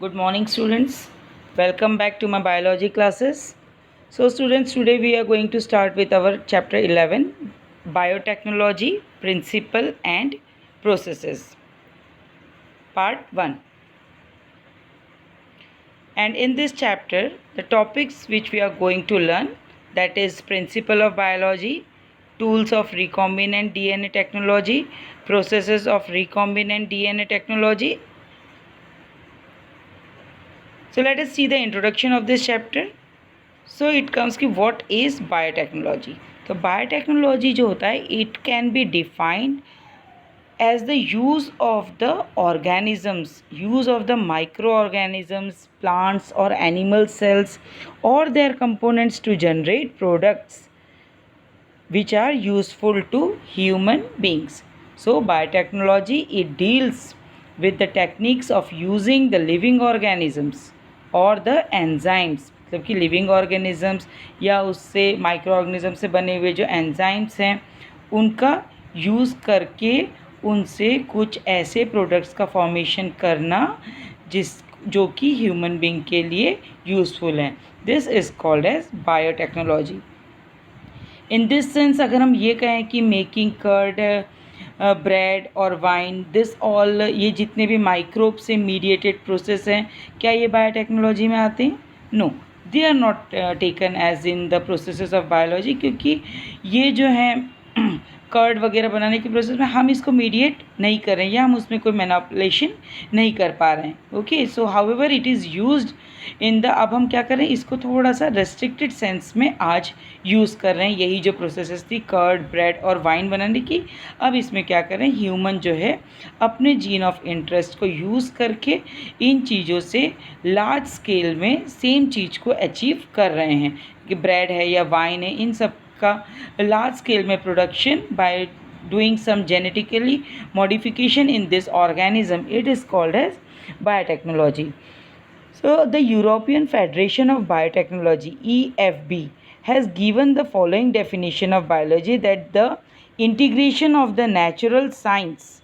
Good morning, students. Welcome back to my biology classes. So, students, today we are going to start with our chapter 11, Biotechnology, Principle and Processes, part 1. And in this chapter, the topics which we are going to learn, that is principle of biology, tools of recombinant DNA technology, processes of recombinant DNA technology. So let us see the introduction of this chapter. So it comes कि what is biotechnology. तो biotechnology जो होता है it can be defined as the use of the organisms, use of the micro organisms, plants और animal cells और their components to generate products which are useful to human beings. So biotechnology, it deals with the techniques of using the living organisms or the enzymes, मतलब कि living organisms या उससे micro organism से बने हुए जो enzymes हैं उनका यूज़ करके उनसे कुछ ऐसे प्रोडक्ट्स का फॉर्मेशन करना जो कि ह्यूमन बींग के लिए यूज़फुल हैं. This is called as biotechnology. In this sense अगर हम ये कहें कि मेकिंग कर्ड, ब्रेड और वाइन, दिस ऑल, ये जितने भी माइक्रोब से मीडिएटेड प्रोसेस हैं, क्या ये बायोटेक्नोलॉजी में आते हैं? No, they are not taken as in the processes of biology, क्योंकि ये जो हैं कर्ड वगैरह बनाने के प्रोसेस में हम इसको मीडिएट नहीं कर रहे हैं या हम उसमें कोई मैनिपुलेशन नहीं कर पा रहे हैं. Okay, so however it is used in the, अब हम क्या कर रहे हैं, इसको थोड़ा सा रेस्ट्रिक्टेड सेंस में आज यूज़ कर रहे हैं. यही जो प्रोसेसेस थी कर्ड, ब्रेड और वाइन बनाने की, अब इसमें क्या कर रहे हैं, ह्यूमन जो है अपने जीन ऑफ इंटरेस्ट को यूज़ करके इन चीज़ों से लार्ज स्केल में सेम चीज़ को अचीव कर रहे हैं. कि ब्रेड है या वाइन है, इन सब का लार्ज स्केल में production by doing some genetically modification in this organism, it is called as biotechnology. So the European Federation of Biotechnology, EFB, has given the following definition of biology, that the integration of the natural science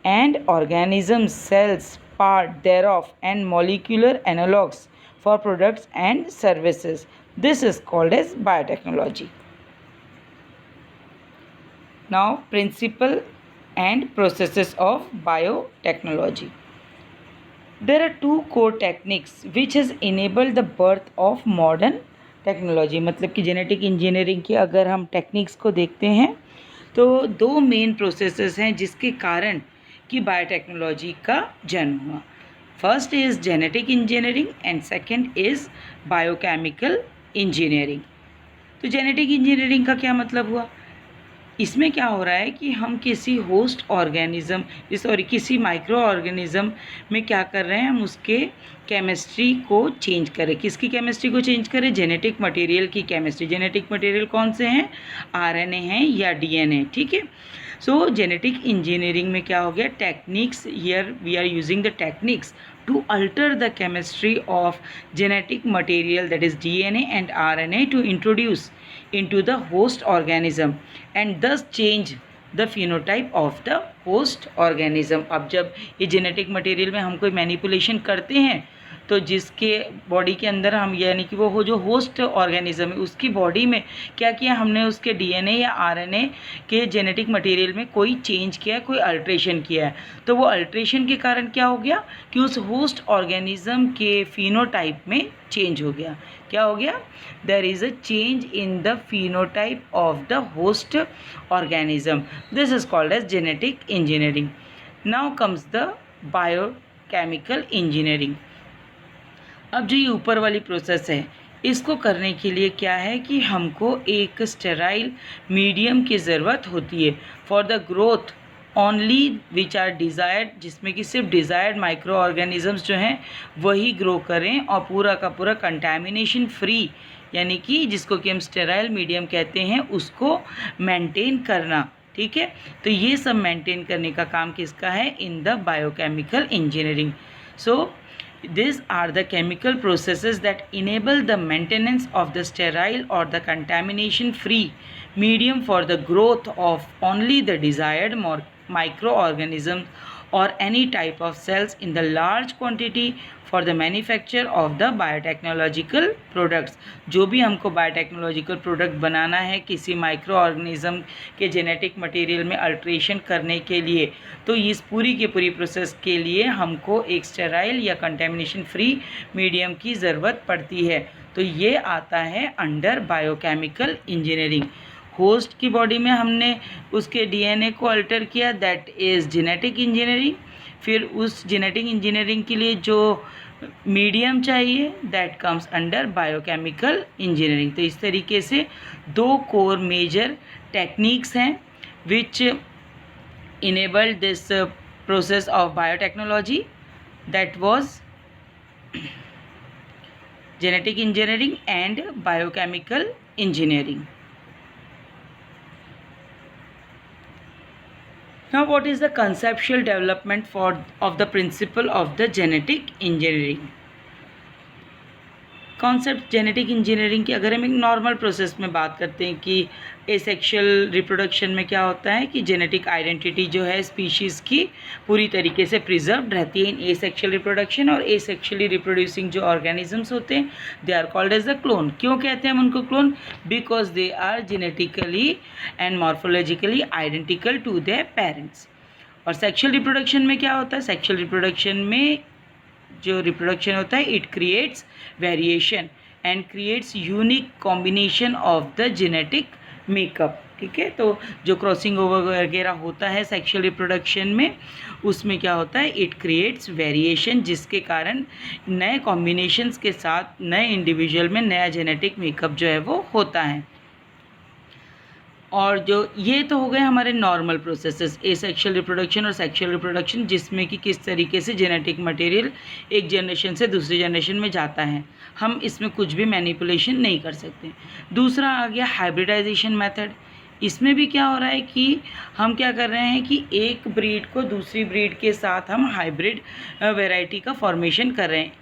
and organisms, cells, part thereof and molecular analogues for products and services. This is called as biotechnology. Now, principle and processes of biotechnology. There are two core techniques which has enabled the birth of modern technology. मतलब कि genetic engineering की अगर हम techniques को देखते हैं तो दो मेन प्रोसेसेस हैं जिसके कारण कि बायोटेक्नोलॉजी का जन्म हुआ. First is genetic engineering and second is biochemical engineering. तो जेनेटिक इंजीनियरिंग का क्या मतलब हुआ, इसमें क्या हो रहा है कि हम किसी होस्ट ऑर्गेनिज़म सॉरी किसी माइक्रो ऑर्गेनिज़म में क्या कर रहे हैं, हम उसके केमिस्ट्री को चेंज करें. किसकी केमिस्ट्री को चेंज करें? जेनेटिक मटेरियल की केमिस्ट्री. जेनेटिक मटेरियल कौन से हैं? आरएनए हैं या डीएनए. ठीक है. सो जेनेटिक इंजीनियरिंग में क्या हो गया, techniques, here we are using the techniques to alter the chemistry of genetic material, that is DNA and RNA, to introduce into the host organism and thus change the phenotype of the host organism. अब जब ये genetic material में हम कोई manipulation करते हैं तो जिसके बॉडी के अंदर हम, यानी कि वो जो होस्ट ऑर्गेनिज्म है उसकी बॉडी में क्या किया हमने, उसके डीएनए या आरएनए के जेनेटिक मटेरियल में कोई चेंज किया है, कोई अल्ट्रेशन किया है. तो वो अल्ट्रेशन के कारण क्या हो गया कि उस होस्ट ऑर्गेनिज्म के फिनोटाइप में चेंज हो गया. क्या हो गया? There is a change in the phenotype of the host organism. This is called as genetic engineering. Now comes the biochemical engineering. अब जो ये ऊपर वाली प्रोसेस है इसको करने के लिए क्या है कि हमको एक स्टेराइल मीडियम की ज़रूरत होती है for the growth only which are desired, जिसमें कि सिर्फ डिज़ायर्ड माइक्रो ऑर्गेनिजम्स जो हैं वही ग्रो करें और पूरा का पूरा कंटामिनेशन फ्री, यानी कि जिसको कि हम स्टेराइल मीडियम कहते हैं, उसको मेंटेन करना. ठीक है. तो ये सब मेंटेन करने का काम किसका है? In the biochemical engineering. So these are the chemical processes that enable the maintenance of the sterile or the contamination free medium for the growth of only the desired microorganisms or any type of cells in the large quantity for the manufacture of the biotechnological products। जो भी हमको biotechnological product बनाना है किसी micro organism के genetic material में alteration करने के लिए, तो इस पूरी की पूरी प्रोसेस के लिए हमको एक स्टेराइल या कंटेमिनेशन फ्री मीडियम की ज़रूरत पड़ती है। तो ये आता है अंडर बायोकेमिकल इंजीनियरिंग। होस्ट की बॉडी में हमने उसके डीएनए को अल्टर किया, दैट इज़ जेनेटिक इंजीनियरिंग। फिर उस जेनेटिक इंजीनियरिंग के लिए जो मीडियम चाहिए that comes under biochemical engineering. तो इस तरीके से दो कोर मेजर टेक्निक्स हैं which enabled this process of biotechnology, that was genetic engineering and biochemical engineering। Now what is the conceptual development of the principle of the genetic engineering? Concept genetic engineering की अगर हम एक normal process में बात करते हैं कि asexual reproduction में क्या होता है कि जेनेटिक आइडेंटिटी जो है स्पीशीज़ की पूरी तरीके से प्रिजर्व्ड रहती है इन एसेक्शुअल रिप्रोडक्शन। और एसेक्शुअली रिप्रोड्यूसिंग जो ऑर्गेनिजम्स होते हैं they are called as the clone. क्यों कहते हैं हम उनको clone? Because they are genetically and morphologically identical to their parents. और सेक्शुअल रिप्रोडक्शन में क्या होता है? सेक्शुअल रिप्रोडक्शन में जो रिप्रोडक्शन होता है it creates variation and creates unique combination of the genetic makeup. ठीक है, तो जो क्रॉसिंग ओवर वगैरह होता है सेक्शुअल रिप्रोडक्शन में उसमें क्या होता है? इट क्रिएट्स वेरिएशन, जिसके कारण नए कॉम्बिनेशंस के साथ नए इंडिविजुअल में नया जेनेटिक मेकअप जो है वो होता है। और जो ये तो हो गए हमारे नॉर्मल प्रोसेसेस एसेक्शुअल रिप्रोडक्शन और सेक्शुअल रिप्रोडक्शन, जिसमें कि किस तरीके से जेनेटिक मटेरियल एक जनरेशन से दूसरी जनरेशन में जाता है, हम इसमें कुछ भी मैनिपुलेशन नहीं कर सकते। दूसरा आ गया हाइब्रिडाइजेशन मेथड। इसमें भी क्या हो रहा है कि हम क्या कर रहे हैं कि एक ब्रीड को दूसरी ब्रीड के साथ हम हाइब्रिड वैरायटी का फॉर्मेशन कर रहे हैं।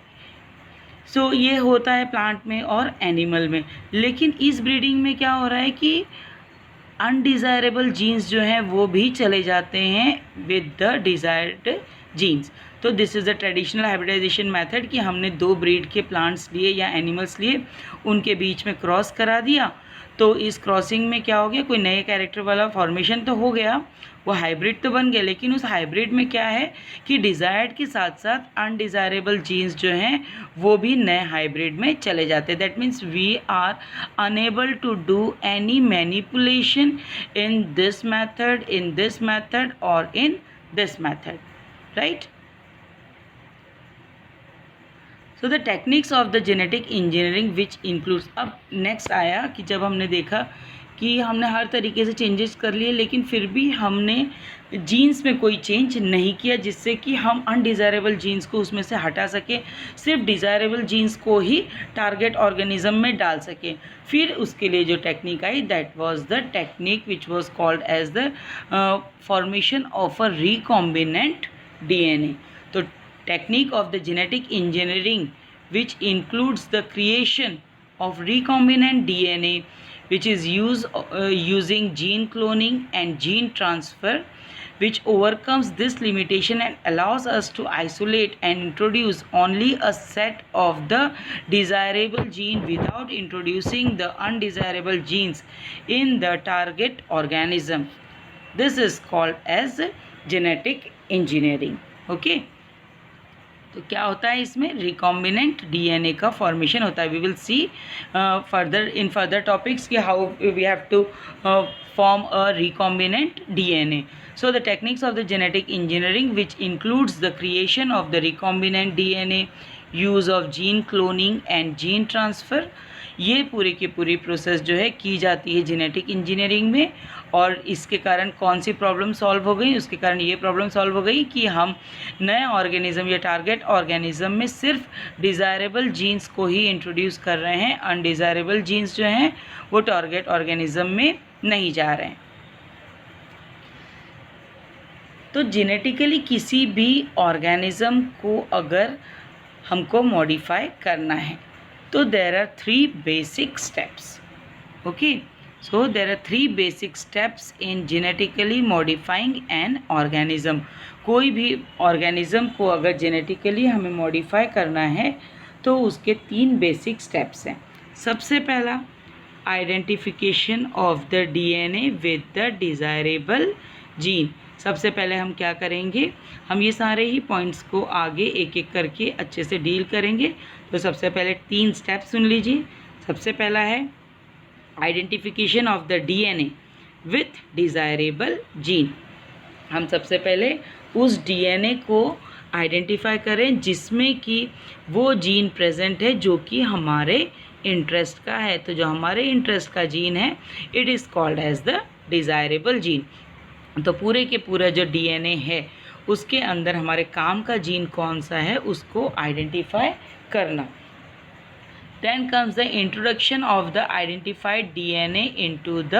सो ये होता है प्लांट में और एनिमल में। लेकिन इस ब्रीडिंग में क्या हो रहा है कि अनडिज़ायरेबल जीन्स जो हैं वो भी चले जाते हैं विद द डिज़ायर्ड जीन्स। तो this is the traditional hybridisation method कि हमने दो ब्रीड के प्लांट्स लिए या एनिमल्स लिए, उनके बीच में क्रॉस करा दिया। तो इस क्रॉसिंग में क्या हो गया? कोई नए कैरेक्टर वाला फॉर्मेशन तो हो गया, वो हाइब्रिड तो बन गया, लेकिन उस हाइब्रिड में क्या है कि डिज़ायर्ड के साथ साथ अनडिज़ायरेबल जीन्स जो हैं वो भी नए हाइब्रिड में चले जाते हैं। That means we are unable to do any manipulation in this method और in this method, right. So the techniques of the genetic engineering which includes, अब नेक्स्ट आया कि जब हमने देखा कि हमने हर तरीके से चेंजेस कर लिए लेकिन फिर भी हमने जीन्स में कोई चेंज नहीं किया जिससे कि हम अनडिज़ायरेबल जीन्स को उसमें से हटा सकें, सिर्फ डिज़ायरेबल जीन्स को ही टारगेट ऑर्गेनिज्म में डाल सकें। फिर उसके लिए जो टेक्निक आई that was the technique which was called as the formation of a recombinant DNA. तो technique of the genetic engineering which includes the creation of recombinant DNA which is using gene cloning and gene transfer, which overcomes this limitation and allows us to isolate and introduce only a set of the desirable gene without introducing the undesirable genes in the target organism. This is called as genetic engineering. Okay, तो क्या होता है इसमें? Recombinant DNA का formation होता है। We will see further topics कि how we have to form a recombinant DNA. So the techniques of the genetic engineering which includes the creation of the recombinant DNA, use of gene cloning and gene transfer, ये पूरी की पूरी process जो है की जाती है genetic engineering में। और इसके कारण कौन सी प्रॉब्लम सॉल्व हो गई? उसके कारण ये प्रॉब्लम सॉल्व हो गई कि हम नए ऑर्गेनिज्म या टारगेट ऑर्गेनिज्म में सिर्फ डिज़ायरेबल जीन्स को ही इंट्रोड्यूस कर रहे हैं, अनडिज़ायरेबल जीन्स जो हैं वो टारगेट ऑर्गेनिज्म में नहीं जा रहे हैं। तो जेनेटिकली किसी भी ऑर्गेनिज्म को अगर हमको मॉडिफाई करना है तो there are 3 basic steps. Okay, so there are 3 basic steps in genetically modifying an organism। कोई भी ऑर्गेनिज्म को अगर जेनेटिकली हमें मॉडिफाई करना है तो उसके 3 बेसिक स्टेप्स हैं। सबसे पहला, identification of the DNA with the desirable gene. सबसे पहले हम क्या करेंगे, हम ये सारे ही पॉइंट्स को आगे एक एक करके अच्छे से डील करेंगे। तो सबसे पहले 3 स्टेप सुन लीजिए। सबसे पहला है identification of the DNA with desirable gene. हम सबसे पहले उस डीएनए को आइडेंटिफाई करें जिसमें कि वो जीन प्रेजेंट है जो कि हमारे इंटरेस्ट का है। तो जो हमारे इंटरेस्ट का जीन है, it is called as the desirable gene. तो पूरे के पूरा जो डीएनए है उसके अंदर हमारे काम का जीन कौन सा है उसको आइडेंटिफाई करना। Then comes the introduction of the identified DNA into the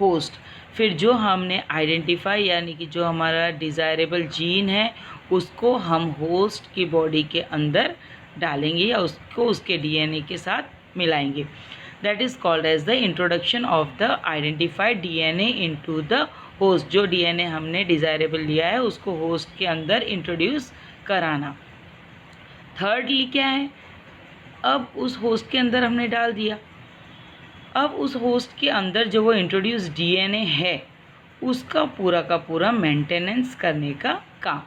host. फिर जो हमने आइडेंटिफाई यानी कि जो हमारा डिज़ायरेबल जीन है उसको हम होस्ट की बॉडी के अंदर डालेंगे या उसको उसके डीएनए के साथ मिलाएंगे। That is called as the introduction of the identified DNA into the host. जो डीएनए हमने डिज़ायरेबल लिया है उसको होस्ट के अंदर इंट्रोड्यूस कराना। थर्डली क्या है, अब उस होस्ट के अंदर हमने डाल दिया, अब उस होस्ट के अंदर जो वो इंट्रोड्यूस डीएनए है उसका पूरा का पूरा मेंटेनेंस करने का काम,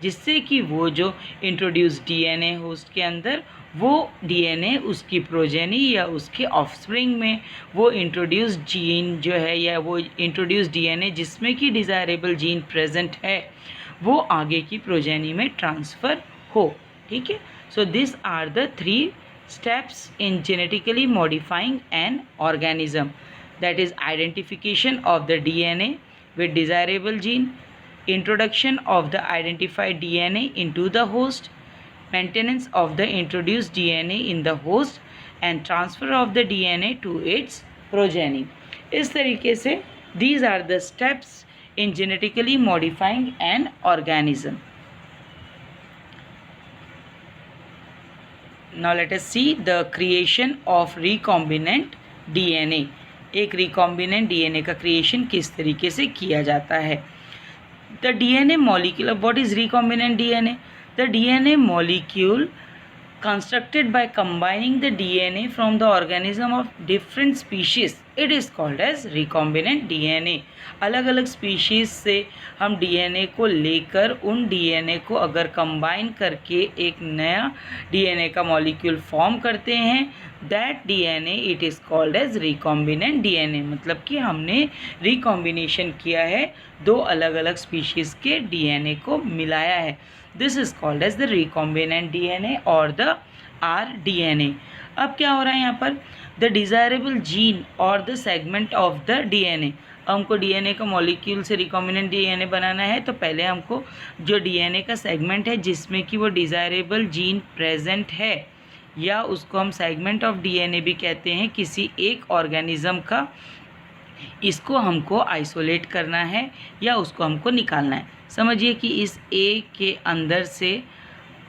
जिससे कि वो जो इंट्रोड्यूस डीएनए होस्ट के अंदर वो डीएनए उसकी प्रोजेनी या उसके ऑफस्प्रिंग में वो इंट्रोड्यूस जीन जो है या वो इंट्रोड्यूस डीएनए जिसमें कि डिज़ायरेबल जीन प्रेजेंट है वो आगे की प्रोजेनी में ट्रांसफ़र हो। ठीक है, so this are the 3 steps in genetically modifying an organism, that is identification of the DNA with desirable gene, introduction of the identified DNA into the host, maintenance of the introduced DNA in the host and transfer of the DNA to its progeny। इस तरीके से these are the steps in genetically modifying an organism। Now let us see the creation of recombinant DNA। एक recombinant DNA का creation किस तरीके से किया जाता है। The DNA molecule, what is recombinant DNA? The DNA molecule constructed by combining the DNA from the organism of different species, it is called as recombinant DNA। अलग अलग स्पीशीज़ से हम डीएनए को लेकर उन डीएनए को अगर कंबाइन करके एक नया डीएनए का मॉलिक्यूल फॉर्म करते हैं, that DNA it is called as recombinant DNA. मतलब कि हमने रिकॉम्बिनेशन किया है, 2 अलग अलग स्पीशीज़ के डीएनए को मिलाया है। This is called as the recombinant DNA और द rDNA। अब क्या हो रहा है यहाँ पर, द डिज़ायरेबल जीन और the segment of the DNA. हमको डीएनए का मॉलिक्यूल से रिकॉम्बिनेंट डीएनए बनाना है तो पहले हमको जो डीएनए का सेगमेंट है जिसमें कि वो डिज़ायरेबल जीन प्रेजेंट है या उसको हम सेगमेंट ऑफ डीएनए भी कहते हैं किसी एक ऑर्गेनिज्म का, इसको हमको आइसोलेट करना है या उसको हमको निकालना है। समझिए कि इस ए के अंदर से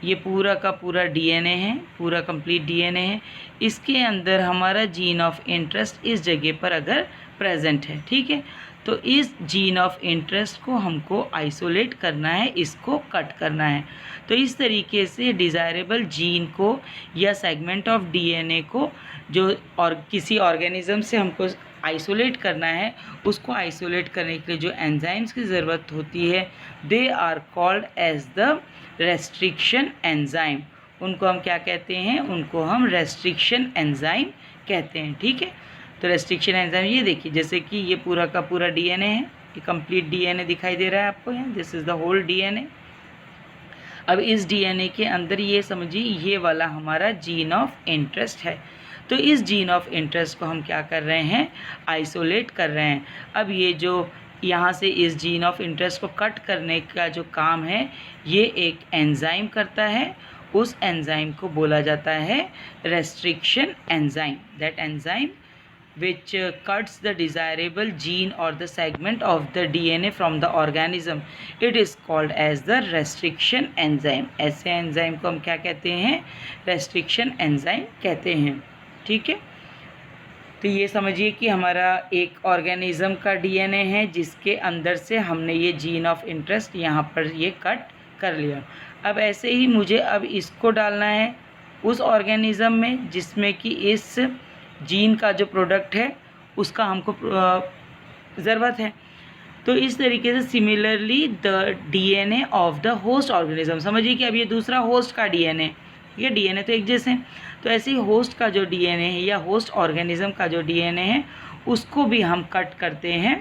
ये पूरा का पूरा डीएनए है, पूरा कंप्लीट डीएनए है, इसके अंदर हमारा जीन ऑफ इंटरेस्ट इस जगह पर अगर प्रेजेंट है, ठीक है, तो इस जीन ऑफ इंटरेस्ट को हमको आइसोलेट करना है, इसको कट करना है। तो इस तरीके से डिज़ायरेबल जीन को या सेगमेंट ऑफ डीएनए को जो और किसी ऑर्गेनिज्म से हमको आइसोलेट करना है, उसको आइसोलेट करने के लिए जो एंजाइम्स की ज़रूरत होती है, they are called as the restriction enzyme. उनको हम क्या कहते हैं, उनको हम रेस्ट्रिक्शन एंजाइम कहते हैं। ठीक है, तो रेस्ट्रिक्शन एंजाइम ये देखिए, जैसे कि ये पूरा का पूरा डीएनए है, ये कंप्लीट डीएनए दिखाई दे रहा है आपको यहाँ, this is the whole DNA. अब इस डीएनए के अंदर ये समझिए ये वाला हमारा जीन ऑफ इंटरेस्ट है, तो इस जीन ऑफ इंटरेस्ट को हम क्या कर रहे हैं, आइसोलेट कर रहे हैं। अब ये जो यहाँ से इस जीन ऑफ इंटरेस्ट को कट करने का जो काम है ये एक एंजाइम करता है, उस एंजाइम को बोला जाता है restriction enzyme. That enzyme which cuts the desirable gene or the segment of the DNA from the organism, it is called as the restriction enzyme। ऐसे एंजाइम को हम क्या कहते हैं, रेस्ट्रिक्शन एंजाइम कहते हैं। ठीक है, तो ये समझिए कि हमारा एक ऑर्गेनिज्म का डीएनए है जिसके अंदर से हमने ये जीन ऑफ इंटरेस्ट यहाँ पर ये कट कर लिया। अब ऐसे ही मुझे अब इसको डालना है उस ऑर्गेनिज्म में जिसमें कि इस जीन का जो प्रोडक्ट है उसका हमको ज़रूरत है। तो इस तरीके से similarly the DNA of the host organism, समझिए कि अब ये दूसरा होस्ट का डीएनए, ये डीएनए तो एक जैसे हैं, तो ऐसे ही होस्ट का जो डीएनए है या होस्ट ऑर्गेनिज्म का जो डीएनए है उसको भी हम कट करते हैं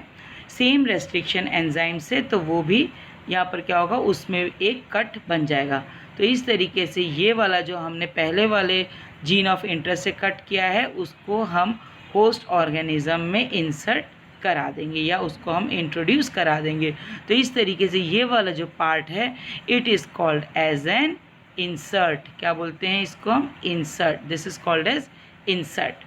सेम रेस्ट्रिक्शन एंजाइम से, तो वो भी यहाँ पर क्या होगा, उसमें एक कट बन जाएगा। तो इस तरीके से ये वाला जो हमने पहले वाले जीन ऑफ इंटरेस्ट से कट किया है उसको हम होस्ट ऑर्गेनिज्म में इंसर्ट करा देंगे या उसको हम इंट्रोड्यूस करा देंगे। तो इस तरीके से ये वाला जो पार्ट है it is called as an insert. क्या बोलते हैं इसको हम? Insert. This is called as insert.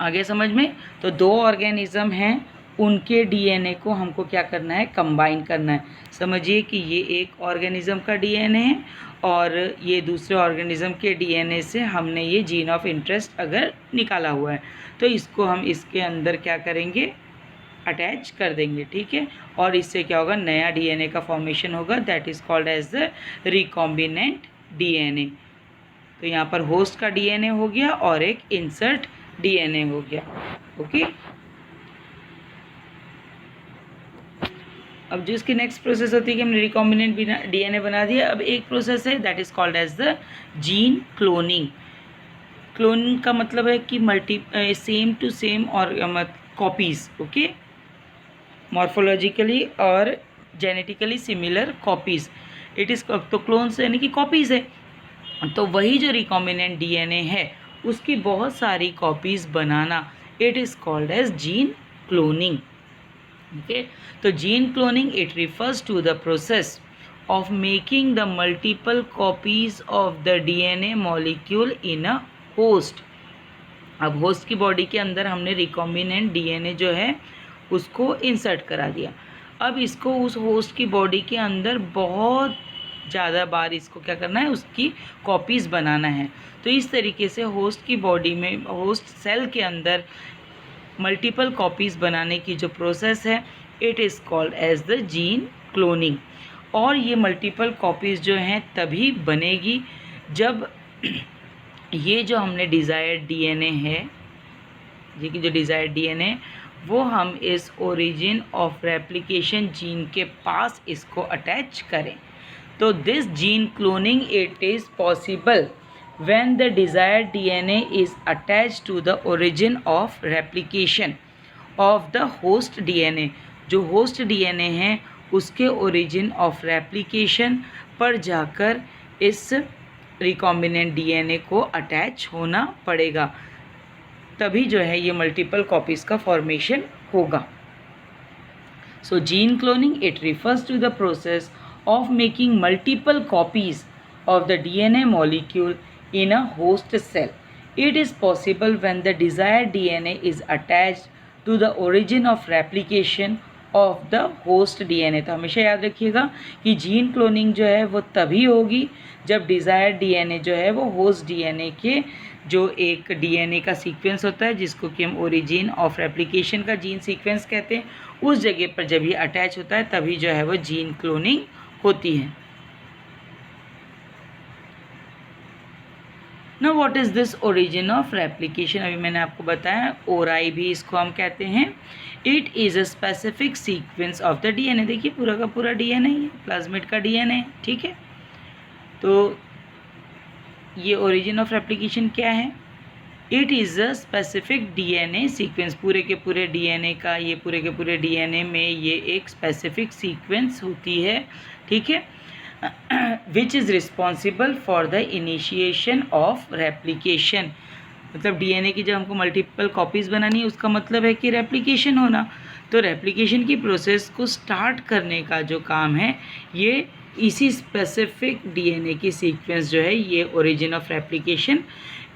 आगे समझ में? तो दो ऑर्गेनिज्म हैं, उनके डीएनए को हमको क्या करना है? कंबाइन करना है। समझिए कि ये एक ऑर्गेनिज्म का डीएनए है और ये दूसरे ऑर्गेनिज्म के डीएनए से हमने ये जीन ऑफ इंटरेस्ट अगर निकाला हुआ है तो इसको हम इसके अंदर क्या करेंगे? अटैच कर देंगे, ठीक है। और इससे क्या होगा? नया डीएनए का फॉर्मेशन होगा, that is called as the recombinant DNA. तो यहाँ पर होस्ट का डीएनए हो गया और एक इंसर्ट डीएनए हो गया। ओके, अब जो इसकी नेक्स्ट प्रोसेस होती है कि हमने रिकॉम्बिनेंट डीएनए बना दिया, अब एक प्रोसेस है that is called as the gene cloning. Cloning का मतलब है कि सेम टू सेम और कॉपीज़, ओके, मॉर्फोलॉजिकली और genetically similar copies. It is तो क्लोन्स यानी कि कॉपीज़ है, तो वही जो रिकॉम्बिनेंट डीएनए है उसकी बहुत सारी कॉपीज़ बनाना it is called as gene cloning. Okay, तो gene cloning it refers to the process of making the multiple copies of the DNA molecule in a host. अब होस्ट की बॉडी के अंदर हमने रिकॉम्बिनेंट डीएनए जो है उसको इंसर्ट करा दिया। अब इसको उस होस्ट की बॉडी के अंदर बहुत ज़्यादा बार इसको क्या करना है? उसकी कॉपीज़ बनाना है। तो इस तरीके से होस्ट की बॉडी में, होस्ट सेल के अंदर मल्टीपल कॉपीज़ बनाने की जो प्रोसेस है it is called as the gene cloning. और ये मल्टीपल कॉपीज़ जो हैं तभी बनेगी जब ये जो हमने डिज़ायर्ड डीएनए है, ये कि जो डिज़ायर्ड डीएनए वो हम इस ओरिजिन ऑफ रेप्लिकेशन जीन के पास इसको अटैच करें। तो this gene cloning it is possible when the desired DNA is attached to the origin of replication of the host DNA। जो host DNA है उसके origin of replication पर जाकर इस recombinant DNA को attach होना पड़ेगा, तभी जो है ये multiple copies का formation होगा। So gene cloning it refers to the process of making multiple copies of the DNA molecule in a host cell. It is possible when the desired DNA is attached to the origin of replication of the host DNA। तो हमेशा याद रखिएगा कि gene cloning जो है वो तभी होगी जब डिज़ायर्ड डीएनए जो है वो होस्ट डीएनए के जो एक डीएनए का सीक्वेंस होता है जिसको कि हम ओरिजिन ऑफ रेप्लिकेशन का जीन सीक्वेंस कहते हैं, उस जगह पर जब ये अटैच होता है तभी जो है वो जीन क्लोनिंग होती है। ना what is this origin of replication? अभी मैंने आपको बताया, ओराई भी इसको हम कहते हैं। It is a specific sequence of the DNA. देखिए पूरा का पूरा डीएनए है, प्लाज्मिड का डीएनए, ठीक है। तो ये ओरिजिन ऑफ रेप्लिकेशन क्या है? It is a specific DNA sequence. पूरे के पूरे डीएनए का, ये पूरे के पूरे डीएनए में ये एक स्पेसिफिक सीक्वेंस होती है, ठीक है, which is responsible for the initiation of replication. मतलब डीएनए की जब हमको मल्टीपल कॉपीज़ बनानी है उसका मतलब है कि रेप्लिकेशन होना। तो रेप्लिकेशन की प्रोसेस को स्टार्ट करने का जो काम है ये इसी स्पेसिफिक डीएनए की सीक्वेंस जो है ये ओरिजिन ऑफ रेप्लिकेशन,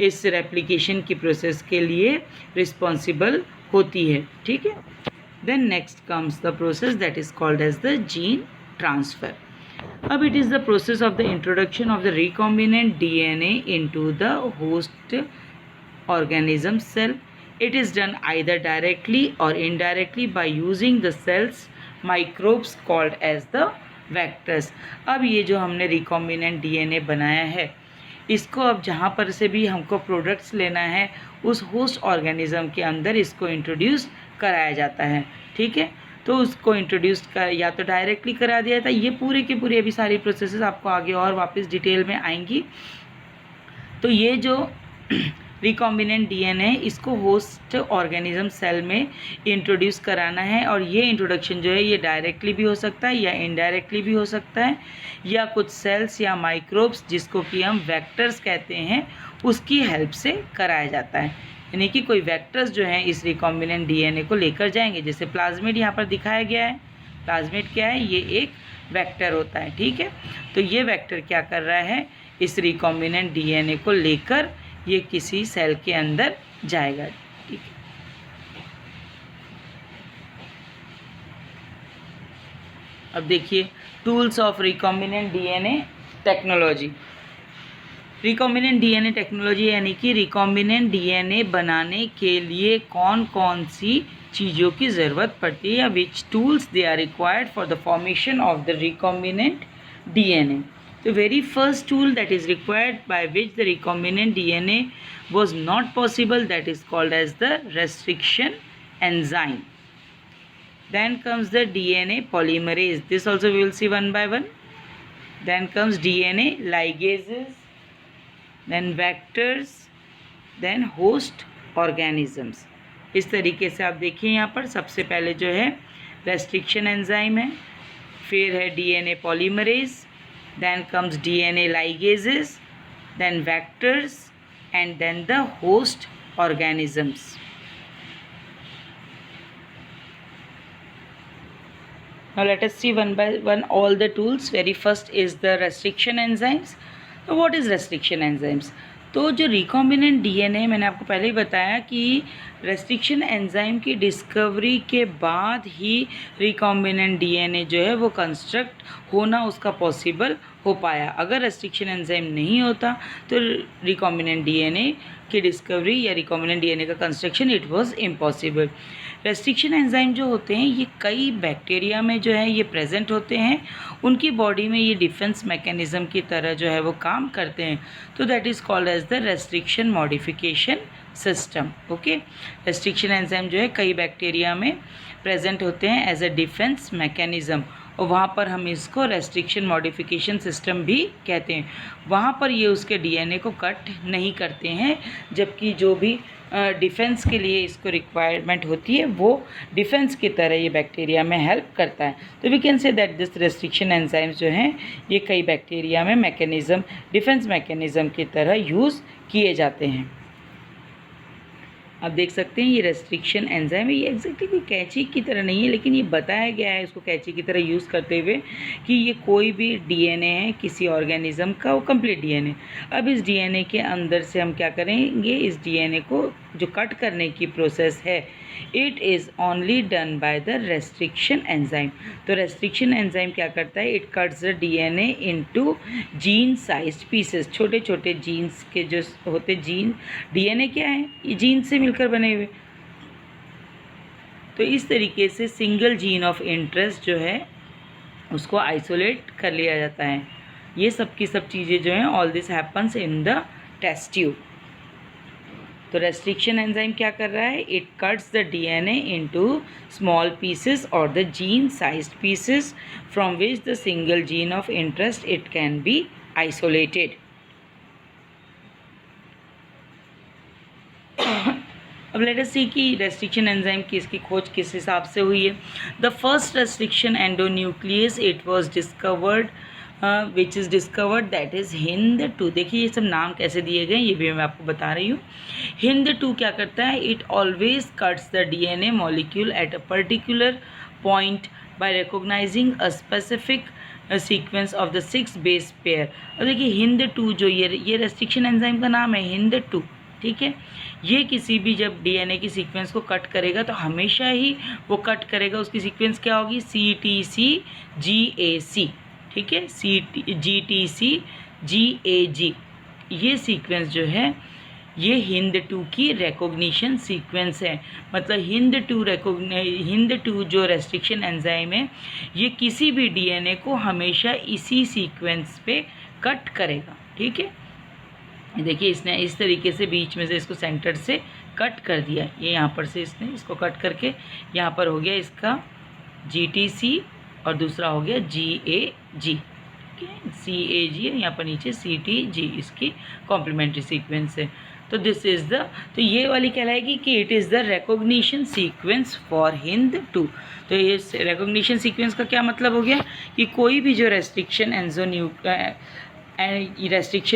इस रेप्लिकेशन की प्रोसेस के लिए रिस्पॉन्सिबल होती है, ठीक है। Then next comes the process that is called as the gene transfer. अब it is the process of the introduction of the recombinant DNA into the host organism cell It is done either directly or indirectly by using the cells microbes called as the vectors. अब ये जो हमने recombinant DNA बनाया है, इसको अब जहाँ पर से भी हमको प्रोडक्ट्स लेना है उस होस्ट ऑर्गेनिज्म के अंदर इसको इंट्रोड्यूस कराया जाता है, ठीक है। तो उसको इंट्रोड्यूस कर या तो डायरेक्टली करा दिया जाता है, ये पूरे के पूरे अभी सारी प्रोसेसेस आपको आगे और वापस डिटेल में आएंगी। तो ये जो रिकॉम्बिनेंट डीएनए इसको होस्ट ऑर्गेनिज्म सेल में इंट्रोड्यूस कराना है, और ये इंट्रोडक्शन जो है ये डायरेक्टली भी हो सकता है या इनडायरेक्टली भी हो सकता है, या कुछ सेल्स या माइक्रोब्स जिसको कि हम वेक्टर्स कहते हैं उसकी हेल्प से कराया जाता है। यानी कि कोई वेक्टर्स जो हैं इस रिकॉम्बिनेंट डीएनए को लेकर जाएंगे। जैसे प्लाज्मिड यहाँ पर दिखाया गया है, प्लाज्मिड क्या है, ये एक वेक्टर होता है, ठीक है। तो ये वेक्टर क्या कर रहा है, इस रिकॉम्बिनेंट डीएनए को लेकर ये किसी सेल के अंदर जाएगा, ठीक है। अब देखिए tools of recombinant DNA technology. Recombinant DNA technology यानी कि रिकॉम्बिनेंट डीएनए बनाने के लिए कौन कौन सी चीज़ों की ज़रूरत पड़ती है, या which tools they are required for the formation of the recombinant DNA. The very first tool that is required by which the recombinant DNA was not possible, that is called as the restriction enzyme. Then comes the DNA polymerase. This also we will see one by one. Then comes DNA ligases, then vectors, then host organisms. इस तरीके से आप देखिए यहाँ पर सबसे पहले जो है restriction enzyme है, फिर है DNA polymerase, then comes DNA ligases, then vectors, and then the host organisms. Now let us see one by one all the tools. Very first is the restriction enzymes. So what is restriction enzymes? तो जो recombinant DNA मैंने आपको पहले ही बताया कि restriction enzyme की discovery के बाद ही रिकॉम्बिनेंट डीएनए जो है वो कंस्ट्रक्ट होना उसका पॉसिबल हो पाया। अगर रेस्ट्रिक्शन एंजाइम नहीं होता तो रिकॉम्बिनेंट डीएनए की डिस्कवरी या रिकॉम्बिनेंट डीएनए का construction it was impossible. Restriction enzyme जो होते हैं ये कई बैक्टीरिया में जो है ये प्रेजेंट होते हैं, उनकी बॉडी में ये डिफेंस मैकेनिज़्म की तरह जो है वो काम करते हैं। तो that is called as the restriction modification system. Okay, restriction enzyme जो है कई बैक्टीरिया में प्रेजेंट होते हैं एज अ डिफेंस मैकेनिज़्म, और वहाँ पर हम इसको रेस्ट्रिक्शन मॉडिफिकेशन सिस्टम भी कहते हैं। वहाँ पर ये उसके डीएनए को कट नहीं करते हैं, जबकि जो भी डिफेंस के लिए इसको रिक्वायरमेंट होती है वो डिफेंस की तरह ये बैक्टीरिया में हेल्प करता है। तो we can say that this restriction enzymes जो हैं ये कई बैक्टीरिया में मैकेनिज़्म डिफेंस मैकेनिज़्म की तरह यूज़ किए जाते हैं। आप देख सकते हैं ये रेस्ट्रिक्शन एंजाइम है, ये एग्जैक्टली कोई कैंची की तरह नहीं है, लेकिन ये बताया गया है इसको कैंची की तरह यूज़ करते हुए कि ये कोई भी डीएनए है किसी ऑर्गेनिज्म का, वो कंप्लीट डीएनए। अब इस डीएनए के अंदर से हम क्या करेंगे, इस डीएनए को जो कट करने की प्रोसेस है it is only done by the restriction enzyme. तो रेस्ट्रिक्शन एंजाइम क्या करता है, it cuts the DNA into gene sized pieces. छोटे छोटे जीन्स के जो होते जीन, डीएनए क्या है, ये जीन से मिलकर बने हुए। तो इस तरीके से सिंगल जीन ऑफ इंटरेस्ट जो है उसको आइसोलेट कर लिया जाता है। ये सब की सब चीज़ें जो हैं all this happens in the test tube. तो रेस्ट्रिक्शन एंजाइम क्या कर रहा है, it cuts the DNA into small pieces और the gene sized pieces from which the single gene of interest it can be isolated. अब let us see कि restriction enzyme की इसकी खोज किस हिसाब से हुई है। The first restriction endonuclease it was discovered which is discovered that is HindII। देखिए ये सब नाम कैसे दिए गए ये भी मैं आपको बता रही हूँ। HindII क्या करता है, it always cuts the DNA molecule at a particular point by recognising a specific sequence of the 6 base pair. अब देखिए HindII जो ये रेस्ट्रिक्शन एंजाइम का नाम है HindII, ठीक है। ये किसी भी जब डीएनए की सीक्वेंस को कट करेगा तो हमेशा ही वो कट करेगा, उसकी सीक्वेंस क्या होगी, CTC-GAC, ठीक है, GTC-GAG। ये सीक्वेंस जो है ये हिंद 2 की रिकॉग्निशन सीक्वेंस है। मतलब हिंद 2 जो रेस्ट्रिक्शन एंजाइम है ये किसी भी डीएनए को हमेशा इसी सीक्वेंस पे कट करेगा। ठीक है, देखिए इसने इस तरीके से बीच में से इसको सेंटर से कट कर दिया। ये यहाँ पर से इसने इसको कट करके यहाँ पर हो गया इसका GTC और दूसरा हो गया GAG। CAG है, यहाँ पर नीचे CTG इसकी कॉम्प्लीमेंट्री सीक्वेंस है। तो दिस इज़ द, तो ये वाली कहलाएगी कि it is the recognition sequence for Hind 2। तो ये रिकॉग्निशन सीक्वेंस का क्या मतलब हो गया कि कोई भी जो रेस्ट्रिक्शन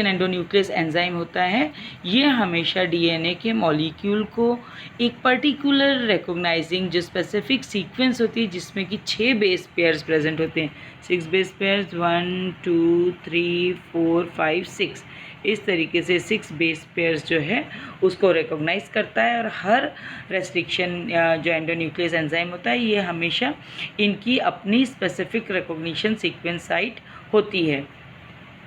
एंडोन्यूक्लियस एंजाइम होता है ये हमेशा डीएनए के मॉलिक्यूल को एक पर्टिकुलर रिकॉग्नाइजिंग जो स्पेसिफिक सीक्वेंस होती है जिसमें कि 6 बेस पेयर्स प्रेजेंट होते हैं, 6 बेस पेयर्स, 1 2 3 4 5 6, इस तरीके से 6 बेस पेयर्स जो है उसको रिकॉग्नाइज करता है। और हर रेस्ट्रिक्शन जो एंडोन्यूक्लियस एंजाइम होता है ये हमेशा इनकी अपनी स्पेसिफिक रिकॉग्निशन सीक्वेंस साइट होती है।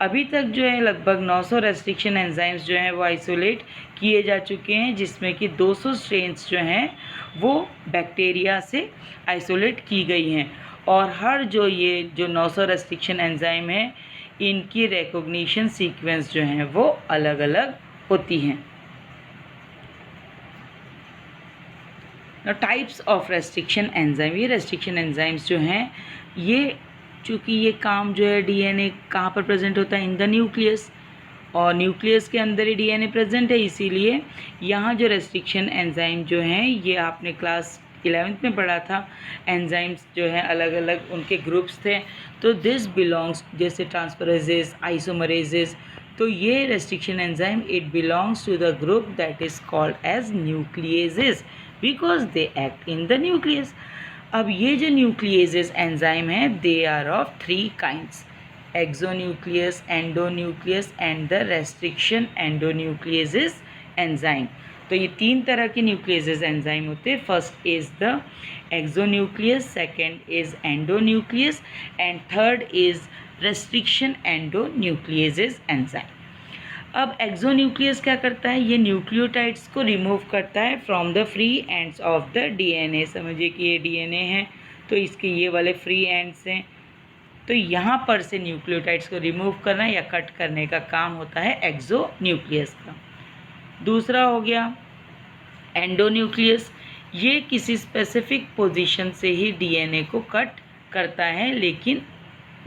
अभी तक जो है लगभग 900 रेस्ट्रिक्शन एंजाइम्स जो हैं वो आइसोलेट किए जा चुके हैं, जिसमें कि 200 स्ट्रेन्स जो हैं वो बैक्टीरिया से आइसोलेट की गई हैं। और हर ये जो 900 रेस्ट्रिक्शन एंजाइम हैं इनकी रिकॉग्निशन सीक्वेंस जो हैं वो अलग अलग होती हैं। टाइप्स ऑफ रेस्ट्रिक्शन एंजाइम, ये रेस्ट्रिक्शन एंजाइम्स जो हैं ये चूँकि ये काम जो है डीएनए कहाँ पर प्रेजेंट होता है, इन द न्यूक्लियस, और न्यूक्लियस के अंदर ही डीएनए प्रेजेंट है, इसीलिए यहाँ जो रेस्ट्रिक्शन एंजाइम जो हैं ये आपने क्लास 11th में पढ़ा था। एंजाइम्स जो हैं अलग अलग उनके ग्रुप्स थे। तो दिस बिलोंग्स, जैसे ट्रांसफरेजेस, आइसोमरेजेस, तो ये restriction enzyme it belongs to the group that is called as nucleases because they act in the nucleus. अब ये जो न्यूक्लिएजेस एंजाइम है they are of 3 kinds, exonuclease, endonuclease and the restriction endonucleases enzyme. तो ये 3 तरह के nucleases enzyme होते हैं। First is the exonuclease, second is endonuclease and third is restriction endonucleases enzyme. अब एक्सोन्यूक्लियस क्या करता है, ये न्यूक्लियोटाइड्स को रिमूव करता है from the free ends of the DNA. समझिए कि ये डीएनए है तो इसके ये वाले फ्री एंड्स हैं, तो यहाँ पर से न्यूक्लियोटाइड्स को रिमूव करना या कट करने का काम होता है एक्सोन्यूक्लियस का। दूसरा हो गया एंडोन्यूक्लियस, ये किसी स्पेसिफिक पोजीशन से ही डीएनए को कट करता है लेकिन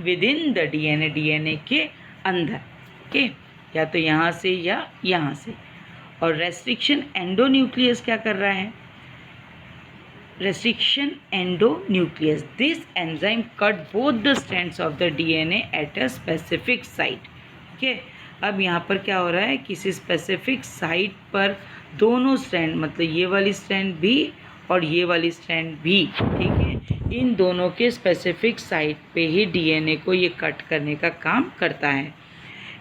विद इन द डीएनए के अंदर, ओके, या तो यहाँ से या यहाँ से। और रेस्ट्रिक्शन एंडोन्यूक्लियस क्या कर रहा है, restriction endonuclease, this enzyme cut both the strands of the DNA at a specific site. Okay, अब यहाँ पर क्या हो रहा है, किसी स्पेसिफिक साइट पर दोनों स्ट्रैंड, मतलब ये वाली स्ट्रैंड भी और ये वाली स्ट्रैंड भी, ठीक है, इन दोनों के स्पेसिफिक साइट पे ही डीएनए को ये कट करने का काम करता है।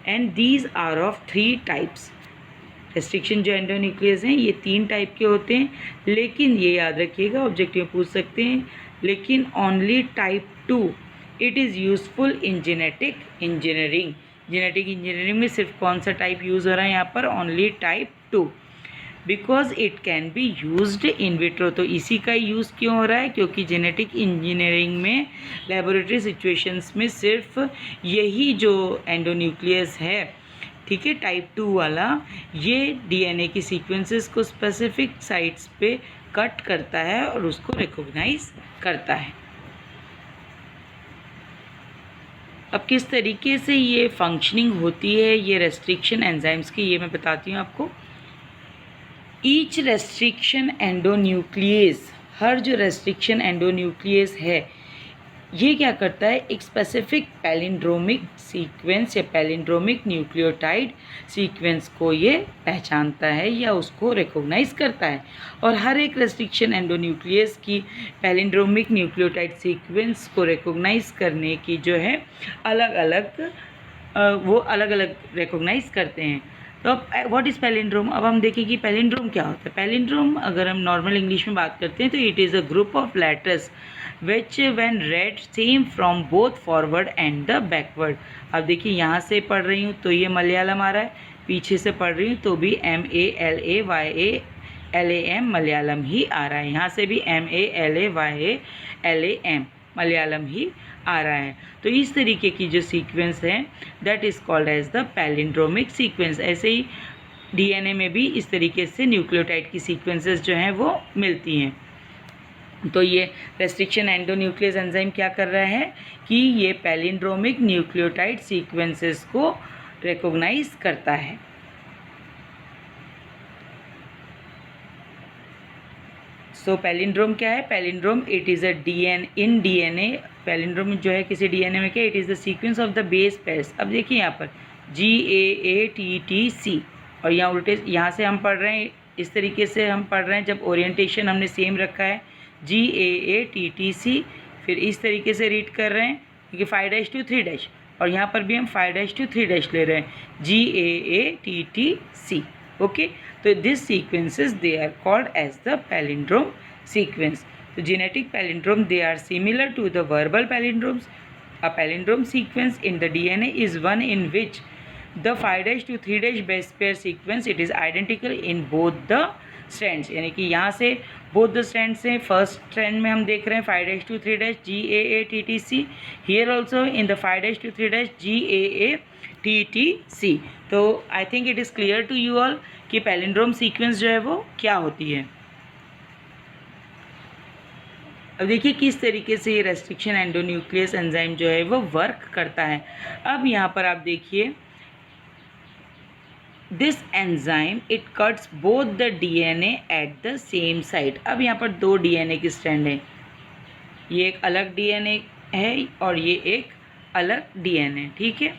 And these are of 3 types. Restriction जो एंडोन्यूक्लियस हैं ये 3 टाइप के होते हैं, लेकिन ये याद रखिएगा ऑब्जेक्टिव में पूछ सकते हैं, लेकिन only type 2 it is useful in genetic engineering. Genetic engineering में सिर्फ कौन सा टाइप यूज़ हो रहा है यहाँ पर, only type 2, because it can be used in vitro. तो इसी का यूज़ क्यों हो रहा है, क्योंकि जेनेटिक इंजीनियरिंग में लेबोरेटरी सिचुएशंस में सिर्फ यही जो एंडोन्यूक्लियस है, ठीक है, टाइप 2 वाला, ये डीएनए की सीक्वेंसेस को स्पेसिफिक साइट्स पे कट करता है और उसको रिकॉग्नाइज करता है। अब किस तरीके से ये फंक्शनिंग होती है ये रेस्ट्रिक्शन एंजाइम्स की, ये मैं बताती हूँ आपको। ईच रेस्ट्रिक्शन एंडोन्यूक्लियस, हर जो रेस्ट्रिक्शन एंडोन्यूक्लियस है ये क्या करता है, एक स्पेसिफिक पैलिंड्रोमिक सीक्वेंस या पैलिंड्रोमिक न्यूक्लियोटाइड सीक्वेंस को ये पहचानता है या उसको रिकॉग्नाइज करता है। और हर एक रेस्ट्रिक्शन एंडोन्यूक्लियस की पैलिंड्रोमिक न्यूक्लियोटाइड सीक्वेंस को रिकॉग्नाइज करने की जो है अलग अलग रिकॉग्नाइज करते हैं। तो अब व्हाट इज़ पैलिंड्रोम, अब हम देखें कि पैलिंड्रोम क्या होता है। पैलिंड्रोम अगर हम नॉर्मल इंग्लिश में बात करते हैं तो it is a group of letters which when red same from both forward and the backward. अब देखिए यहाँ से पढ़ रही हूँ तो ये मलयालम आ रहा है, पीछे से पढ़ रही हूँ तो भी MALAYALAM मलयालम ही आ रहा है, यहाँ से भी MALAYALAM मलयालम ही आ रहा है। तो इस तरीके की जो सीक्वेंस है that is called as the palindromic sequence. ऐसे ही डीएनए में भी इस तरीके से न्यूक्लियोटाइड की सीक्वेंसेस जो हैं वो मिलती हैं। तो ये रेस्ट्रिक्शन एंडोन्यूक्लियस एंजाइम क्या कर रहा है कि ये पैलिंड्रोमिक न्यूक्लियोटाइड सीक्वेंसेस को रिकॉग्नाइज करता है। सो पैलिंड्रोम क्या है? Palindrome it is a DNA palindrome जो है किसी डीएनए में क्या, it is the sequence of the base pairs. अब देखिए यहाँ पर GAATTC और यहाँ उल्टे यहाँ से हम पढ़ रहे हैं, इस तरीके से हम पढ़ रहे हैं जब ओरिएंटेशन हमने सेम रखा है GAATTC, फिर इस तरीके से रीड कर रहे हैं क्योंकि 5' to 3' और यहाँ पर भी हम 5' to 3' ले रहे हैं GAATTC। ओके, तो this sequences they are called as the palindrome sequence. तो genetic palindrome they are similar to the verbal palindromes. A palindrome sequence in the DNA is one in which the 5' to 3' base pair sequence it is identical in both the strands। यानी कि यहाँ से both the strands से first strand में हम देख रहे हैं 5' to 3' GAATTC, here also in the 5' to 3' GAATTC। तो I think it is clear to you all कि पैलिंड्रोम सीक्वेंस जो है वो क्या होती है। अब देखिए किस तरीके से ये रेस्ट्रिक्शन एंडोन्यूक्लियस एंजाइम जो है वो वर्क करता है। अब यहाँ पर आप देखिए this enzyme it cuts both the DNA at the same site. अब यहाँ पर दो डीएनए की स्ट्रैंड है, ये एक अलग डीएनए है और ये एक अलग डीएनए, ठीक है।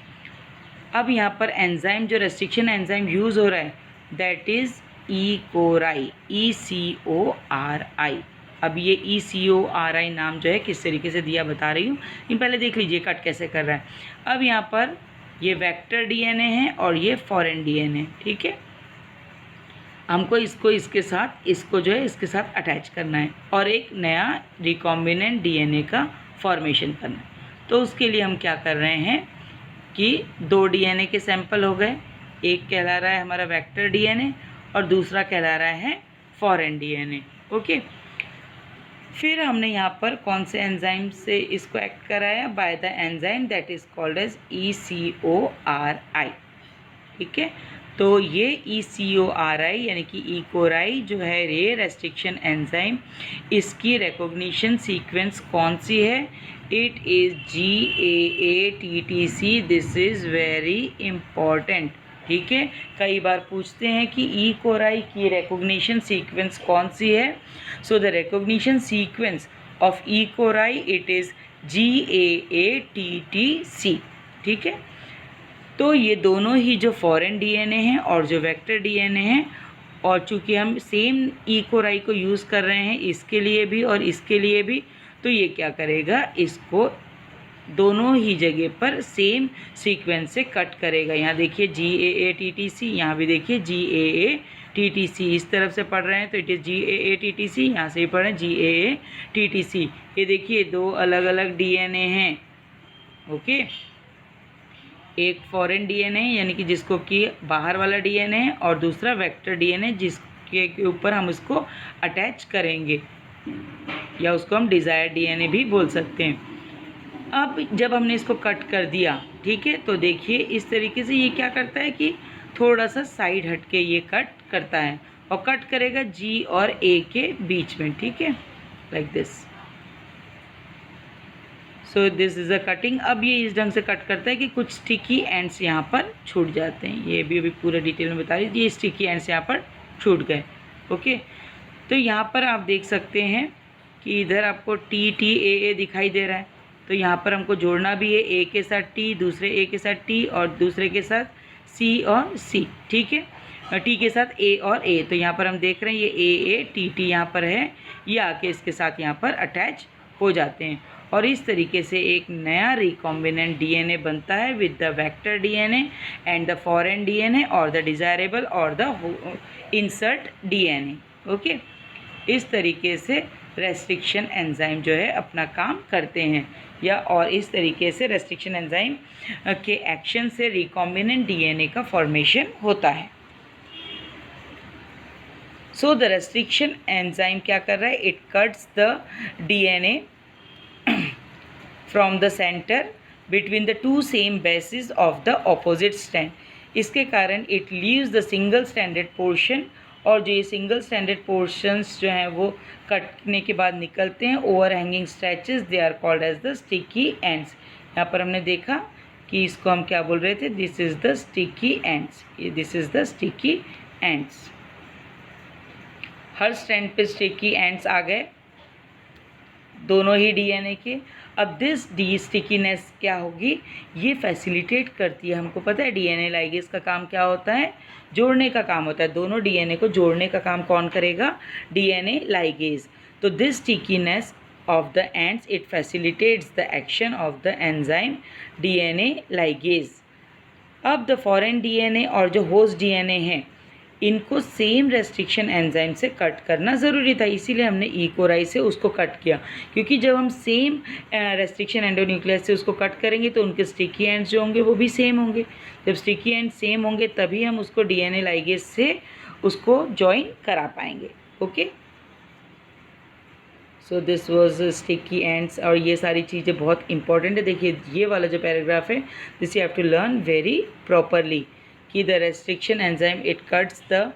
अब यहाँ पर एंजाइम जो रेस्ट्रिक्शन एंजाइम यूज़ हो रहा है दैट इज़ ECORI, ECORI। अब ये ECORI नाम जो है किस तरीके से दिया बता रही हूँ, इन पहले देख लीजिए कट कैसे कर रहा है। अब यहाँ पर ये वेक्टर डीएनए है और ये फॉरेन डीएनए, ठीक है। हमको इसको जो है इसके साथ अटैच करना है और एक नया रिकॉम्बिनेंट डीएनए का फॉर्मेशन करना है। तो उसके लिए हम क्या कर रहे हैं कि दो डीएनए के सैंपल हो गए, एक कहला रहा है हमारा वेक्टर डीएनए और दूसरा कहला रहा है फॉरेन डीएनए। ओके, फिर हमने यहाँ पर कौन से एंजाइम से इसको एक्ट कराया, by the enzyme that is called as ECORI, ठीक है। तो ये ECORI यानी कि ECORI जो है ये रेस्ट्रिक्शन एंजाइम, इसकी रिकॉग्निशन सीक्वेंस कौन सी है, it is GAATTC। This is very important, ठीक है। कई बार पूछते हैं कि ECORI की रिकॉग्निशन सीक्वेंस कौन सी है। So the recognition sequence of ECORI it is GAATTC, ठीक है। तो ये दोनों ही जो फॉरेन डीएनए हैं और जो वेक्टर डीएनए हैं, और चूँकि हम सेम ECORI को यूज़ कर रहे हैं इसके लिए भी और इसके लिए भी, तो ये क्या करेगा, इसको दोनों ही जगह पर सेम सीक्वेंस से कट करेगा। यहाँ देखिए GAATTC, यहाँ भी देखिए GAATTC, इस तरफ से पढ़ रहे हैं तो इट इज़ GAATTC, यहाँ से भी पढ़ रहे हैं GAATTC। ये देखिए दो अलग अलग डीएनए हैं, ओके। एक फॉरेन डीएनए यानी कि जिसको कि बाहर वाला डीएनए है और दूसरा वेक्टर डीएनए जिसके ऊपर हम उसको अटैच करेंगे, या उसको हम डिज़ायर डीएनए भी बोल सकते हैं। अब जब हमने इसको कट कर दिया, ठीक है, तो देखिए इस तरीके से ये क्या करता है कि थोड़ा सा साइड हट के ये कट करता है और कट करेगा G और A के बीच में, ठीक है, like this. So this is a cutting. अब ये इस ढंग से कट करता है कि कुछ स्टिकी एंड्स यहाँ पर छूट जाते हैं। ये भी अभी पूरा डिटेल में बता दीजिए, ये स्टिकी एंड्स यहाँ पर छूट गए, ओके। तो यहाँ पर आप देख सकते हैं कि इधर आपको TTAA दिखाई दे रहा है, तो यहाँ पर हमको जोड़ना भी है, A के साथ T, दूसरे A के साथ T और दूसरे के साथ C और C, ठीक है, T के साथ A और A। तो यहाँ पर हम देख रहे हैं ये AATT यहाँ पर है, ये आके इसके साथ यहाँ पर अटैच हो जाते हैं और इस तरीके से एक नया रिकॉम्बिनेंट डीएनए बनता है with the vector DNA and the foreign DNA और द डिज़ायरेबल और द इंसर्ट डीएनए, ओके। इस तरीके से रेस्ट्रिक्शन एंजाइम जो है अपना काम करते हैं। या और इस तरीके से रेस्ट्रिक्शन एंजाइम के एक्शन से रिकॉम्बिनेंट डीएनए का फॉर्मेशन होता है। सो द रेस्ट्रिक्शन एंजाइम क्या कर रहा है, it cuts the DNA from the centre between the two same basis of the opposite strand. इसके कारण it leaves the single standard portion, और जो ये सिंगल स्टैंडर्ड पोर्शंस जो हैं वो कटने के बाद निकलते हैं, overhanging stretches, they are called as the sticky ends. यहाँ पर हमने देखा कि इसको हम क्या बोल रहे थे, this is the sticky ends, this is the sticky ends. Her strand पे स्टिकी एंड्स आ गए दोनों ही डीएनए के। अब दिस डी स्टिकीनेस क्या होगी, ये फैसिलिटेट करती है, हमको पता है डीएनए लाइगेज का काम क्या होता है, जोड़ने का काम होता है। दोनों डीएनए को जोड़ने का काम कौन करेगा, डीएनए लाइगेज। तो this stickiness of the ends it facilitates the action of the enzyme DNA ligase. अब द फॉरेन डीएनए और जो होस्ट डीएनए हैं, इनको सेम रेस्ट्रिक्शन एंजाइम से कट करना ज़रूरी था, इसीलिए हमने ई कोराई से उसको कट किया, क्योंकि जब हम सेम रेस्ट्रिक्शन एंडोन्यूक्लियस से उसको कट करेंगे तो उनके स्टिकी एंड्स जो होंगे वो भी सेम होंगे। जब स्टिकी एंड सेम होंगे तभी हम उसको डीएनए लाइगेज से उसको जॉइन करा पाएंगे। Okay, so this was sticky ends. और ये सारी चीज़ें बहुत इंपॉर्टेंट है। देखिए ये वाला जो पैराग्राफ है, this you have to learn very properly कि the restriction enzyme it cuts the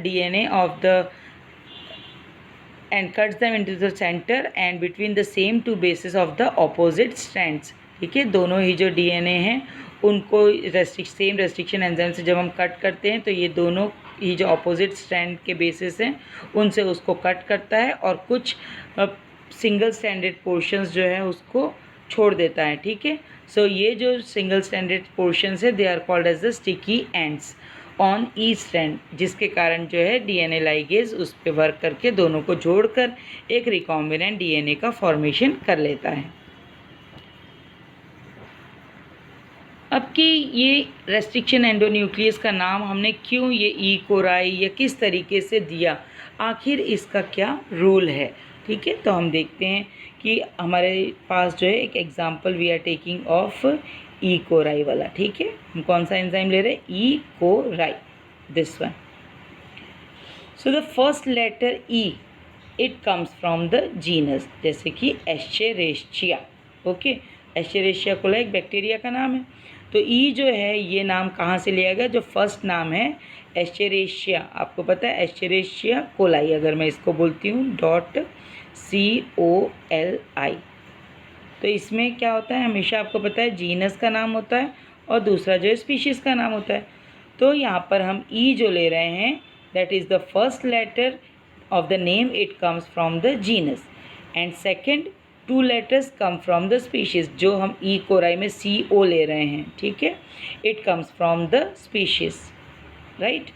DNA of the end cuts them into the centre and between the same two bases of the opposite strands. ठीक है, दोनों ही जो DNA हैं उनको same restriction enzyme से जब हम कट करते हैं तो ये दोनों ही जो ऑपोजिट स्ट्रैंड के बेसिस हैं उनसे उसको कट करता है और कुछ सिंगल स्टैंडर्ड पोर्शंस जो है उसको छोड़ देता है। ठीक है, सो ये जो सिंगल स्टैंडर्ड पोर्शंस है they are called as the sticky ends on each strand, जिसके कारण जो है डीएनए लाइगेज उस पर वर्क करके दोनों को जोड़कर एक रिकॉम्बिनेंट डीएनए का फॉर्मेशन कर लेता है। अब कि ये रेस्ट्रिक्शन एंडोन्यूक्लियस का नाम हमने क्यों ये ई कोराई या किस तरीके से दिया, आखिर इसका क्या रोल है। ठीक है, तो हम देखते हैं कि हमारे पास जो है एक example we are taking of EcoRI वाला। ठीक है, हम कौन सा एंजाइम ले रहे हैं, E coRI, this one. So the first letter E it comes from the genus, जैसे कि एस्चेरेशिया। ओके, एस्चेरेशिया कोलाई एक बैक्टीरिया का नाम है। तो ई जो है ये नाम कहाँ से लिया गया, जो फर्स्ट नाम है एस्चेरेशिया, आपको पता है एस्चेरेशिया कोलाई, अगर मैं इसको बोलती हूँ .COLI, तो इसमें क्या होता है, हमेशा आपको पता है जीनस का नाम होता है और दूसरा जो है स्पीशीज़ का नाम होता है। तो यहाँ पर हम ई जो ले रहे हैं that is the first letter of the name, it comes from the genus, and second 2 letters come from the species, जो हम ई कोराई में CO ले रहे हैं। ठीक है, it comes from the species, right.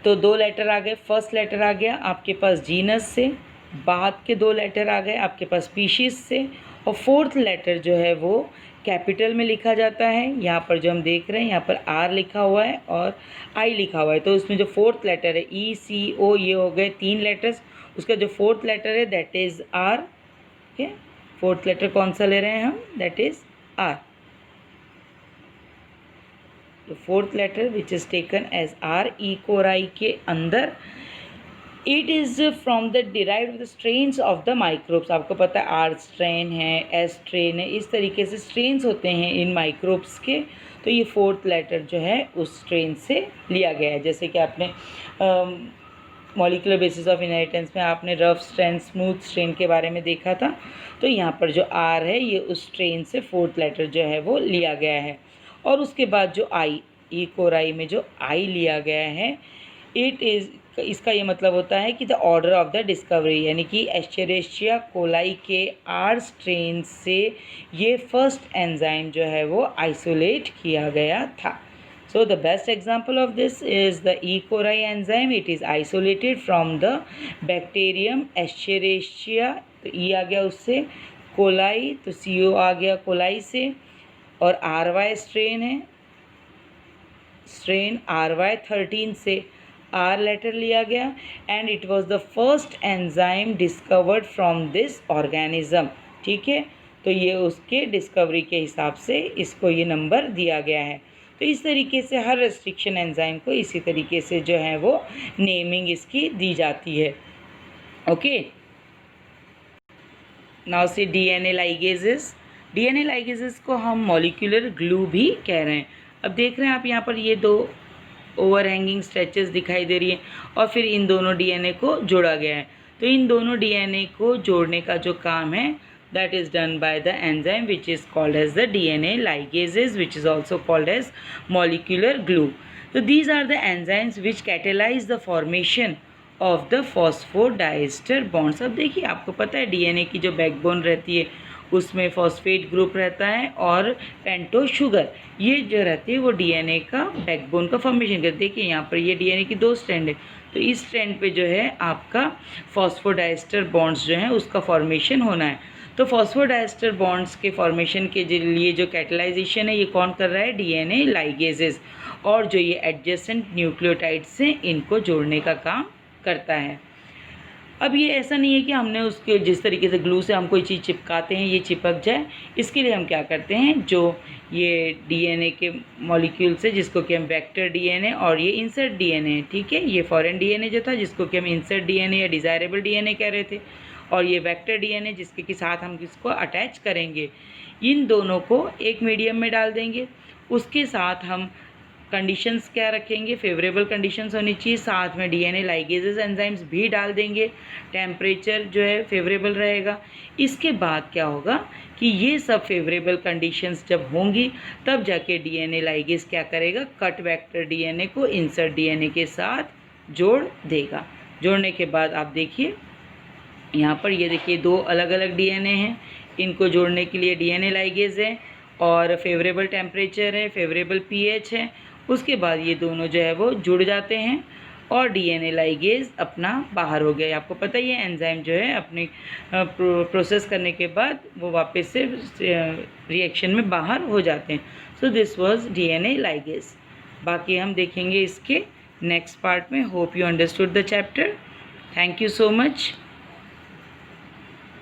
तो 2 लेटर आ गए, फर्स्ट लेटर आ गया आपके पास जीनस से, बाद के 2 लेटर आ गए आपके पास स्पीशीज़ से, और फोर्थ लेटर जो है वो कैपिटल में लिखा जाता है। यहाँ पर जो हम देख रहे हैं यहाँ पर R लिखा हुआ है और I लिखा हुआ है, तो उसमें जो फोर्थ लेटर है ECO, ये हो गए 3 लेटर्स। उसका जो फोर्थ लेटर है दैट इज़ R। ठीक है, फोर्थ लेटर कौन सा ले रहे हैं हम, दैट इज़ R। तो fourth letter which is taken as R EcoRI के अंदर, it is from the derived the strains of the microbes. आपको पता है R स्ट्रेन है, S स्ट्रेन है, इस तरीके से स्ट्रेन्स होते हैं इन माइक्रोब्स के। तो ये फोर्थ लेटर जो है उस स्ट्रेन से लिया गया है। जैसे कि आपने मॉलिक्यूलर बेसिस ऑफ इनहेरिटेंस में आपने रफ स्ट्रेन, स्मूथ स्ट्रेन के बारे में देखा था। तो यहाँ पर जो R है ये उस स्ट्रेन से फोर्थ लेटर जो है वो लिया गया है। और उसके बाद जो I, ई कोराई में जो I लिया गया है, इट इज़, इसका ये मतलब होता है कि the order of the discovery, यानी कि एस्चेरेशिया कोलाई के R स्ट्रेन से ये फर्स्ट एंजाइम जो है वो आइसोलेट किया गया था। So the best example of this is the E. coli enzyme. It is isolated from the bacterium Escherichia, तो E आ गया उससे, कोलाई तो CO आ गया कोलाई से, और RY स्ट्रेन है, स्ट्रेन RY13 से। आर लेटर लिया गया and it was the first enzyme discovered from this organism. ठीक है, तो ये उसके डिस्कवरी के हिसाब से इसको ये नंबर दिया गया है। तो इस तरीके से हर रेस्ट्रिक्शन एंजाइम को इसी तरीके से जो है वो नेमिंग इसकी दी जाती है। ओके, नाउ से डीएनए लाइगेजेस। डीएनए लाइगेजेस को हम मॉलिक्यूलर ग्लू भी कह रहे हैं। अब देख रहे हैं आप यहाँ पर ये दो ओवरहैंगिंग स्ट्रेचेस दिखाई दे रही है और फिर इन दोनों डीएनए को जोड़ा गया है। तो इन दोनों डीएनए को जोड़ने का जो काम है that is done by the enzyme which is called as the DNA ligases, which is also called as molecular glue. So these are the enzymes which catalyze the formation of the phosphodiester bonds. अब देखिए, आपको पता है DNA की जो backbone रहती है उसमें फॉस्फेट ग्रुप रहता है और पेंटोज शुगर, ये जो रहती है वो डीएनए का बैकबोन का फॉर्मेशन करती है। देखिए यहाँ पर ये डीएनए की दो स्ट्रैंड है, तो इस स्ट्रैंड पे जो है आपका फॉस्फोडाइस्टर बॉन्ड्स जो हैं उसका फॉर्मेशन होना है। तो फॉस्फोडाइस्टर बॉन्ड्स के फॉर्मेशन के लिए जो कैटलाइजेशन है ये कौन कर रहा है? डीएनए लाइगेजेस, और जो ये एडजेसेंट न्यूक्लियोटाइड्स हैं इनको जोड़ने का काम करता है। अब ये ऐसा नहीं है कि हमने उसके जिस तरीके से ग्लू से हम कोई चीज़ चिपकाते हैं ये चिपक जाए, इसके लिए हम क्या करते हैं, जो ये डीएनए के मॉलिक्यूल्स है जिसको कि हम वेक्टर डीएनए और ये इंसर्ट डीएनए, ठीक है, ये फॉरेन डीएनए जो था जिसको कि हम इंसर्ट डीएनए या डिज़ायरेबल डीएनए कह रहे थे, और ये वेक्टर डीएनए जिसके के साथ हम किसको अटैच करेंगे, इन दोनों को एक मीडियम में डाल देंगे। उसके साथ हम कंडीशंस क्या रखेंगे, फेवरेबल कंडीशंस होनी चाहिए, साथ में डीएनए लाइगेजेस एंजाइम्स भी डाल देंगे, टेम्परेचर जो है फेवरेबल रहेगा। इसके बाद क्या होगा कि ये सब फेवरेबल कंडीशंस जब होंगी तब जाके डीएनए लाइगेज क्या करेगा, कट वेक्टर डीएनए को इंसर्ट डीएनए के साथ जोड़ देगा। जोड़ने के बाद आप देखिए यहाँ पर ये देखिए दो अलग अलग डीएनए हैं, इनको जोड़ने के लिए डीएनए लाइगेज है और फेवरेबल टेम्परेचर है, फेवरेबल पीएच है। उसके बाद ये दोनों जो है वो जुड़ जाते हैं और डीएनए लाइगेज अपना बाहर हो गया। आपको पता ही है एंजाइम जो है अपने प्रोसेस करने के बाद वो वापस से रिएक्शन में बाहर हो जाते हैं। So this was DNA ligase. बाकी हम देखेंगे इसके नेक्स्ट पार्ट में। Hope you understood the chapter. Thank you so much.